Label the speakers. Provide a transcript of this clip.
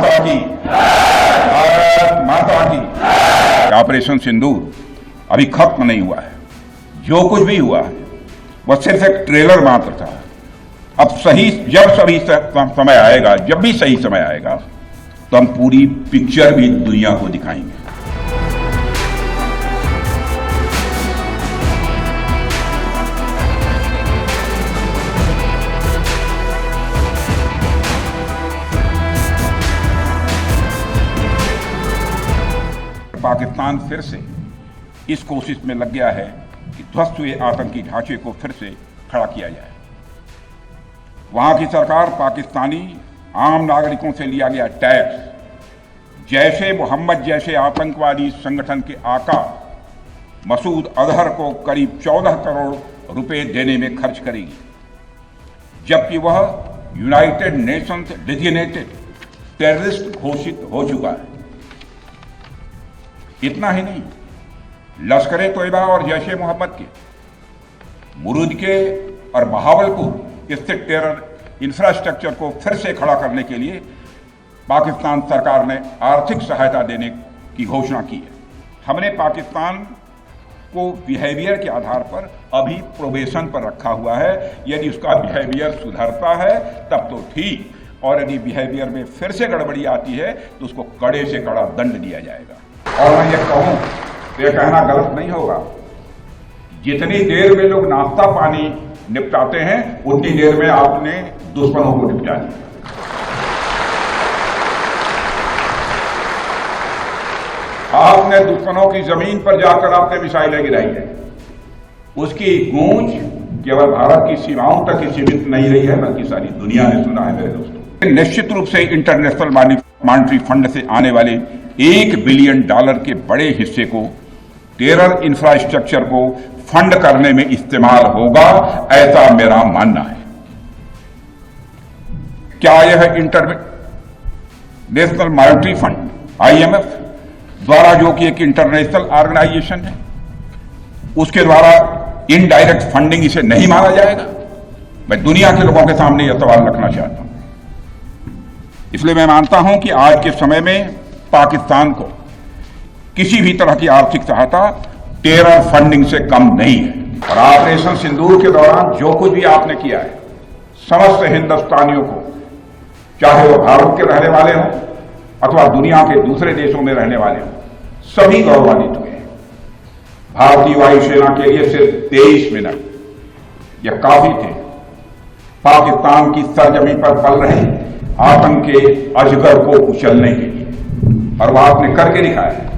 Speaker 1: माता की, भारत माता की। ऑपरेशन सिंदूर अभी खत्म नहीं हुआ है। जो कुछ भी हुआ है वह सिर्फ एक ट्रेलर मात्र था। अब समय आएगा, जब भी सही समय आएगा तो हम पूरी पिक्चर भी दुनिया को दिखाएंगे। पाकिस्तान फिर से इस कोशिश में लग गया है कि ध्वस्त हुए आतंकी ढांचे को फिर से खड़ा किया जाए। वहां की सरकार पाकिस्तानी आम नागरिकों से लिया गया टैक्स जैशे मोहम्मद जैसे आतंकवादी संगठन के आका मसूद अजहर को करीब 14 करोड़ रुपए देने में खर्च करेगी, जबकि वह यूनाइटेड नेशंस डेजिग्नेटेड टेररिस्ट घोषित हो चुका है। इतना ही नहीं, लश्कर-ए-तोयबा और जैश-ए मोहम्मद के मुरूद के और बहावलपुर स्थित टेरर इंफ्रास्ट्रक्चर को फिर से खड़ा करने के लिए पाकिस्तान सरकार ने आर्थिक सहायता देने की घोषणा की है। हमने पाकिस्तान को बिहेवियर के आधार पर अभी प्रोबेशन पर रखा हुआ है। यदि उसका बिहेवियर सुधरता है तब तो ठीक, और यदि बिहेवियर में फिर से गड़बड़ी आती है तो उसको कड़े से कड़ा दंड दिया जाएगा। और मैं ये कहूं तो ये कहना गलत नहीं होगा, जितनी देर में लोग नाश्ता पानी निपटाते हैं उतनी देर में आपने दुश्मनों को निपटा दिया। आपने दुश्मनों की जमीन पर जाकर आपने मिसाइलें गिराई है। उसकी गूंज केवल भारत की सीमाओं तक ही सीमित नहीं रही है, बल्कि सारी दुनिया ने सुना है। मेरे दोस्तों, निश्चित रूप से इंटरनेशनल मॉनेटरी फंड से आने वाले $1 बिलियन के बड़े हिस्से को टेरर इंफ्रास्ट्रक्चर को फंड करने में इस्तेमाल होगा, ऐसा मेरा मानना है। क्या यह इंटरनेशनल मॉनेटरी फंड IMF द्वारा, जो कि एक इंटरनेशनल ऑर्गेनाइजेशन है, उसके द्वारा इनडायरेक्ट फंडिंग इसे नहीं माना जाएगा? मैं दुनिया के लोगों के सामने यह सवाल रखना चाहता हूं। इसलिए मैं मानता हूं कि आज के समय में पाकिस्तान को किसी भी तरह की आर्थिक सहायता टेरर फंडिंग से कम नहीं है। और ऑपरेशन सिंदूर के दौरान जो कुछ भी आपने किया है, समस्त हिंदुस्तानियों को, चाहे वो भारत के रहने वाले हों अथवा दुनिया के दूसरे देशों में रहने वाले हों, सभी गौरवान्वित हुए हैं। भारतीय वायुसेना के लिए सिर्फ 23 मिनट यह काफी थे पाकिस्तान की सरजमी पर पल रहे आतंक के अजगर को कुचलने के लिए, और वह आपने करके दिखाया है।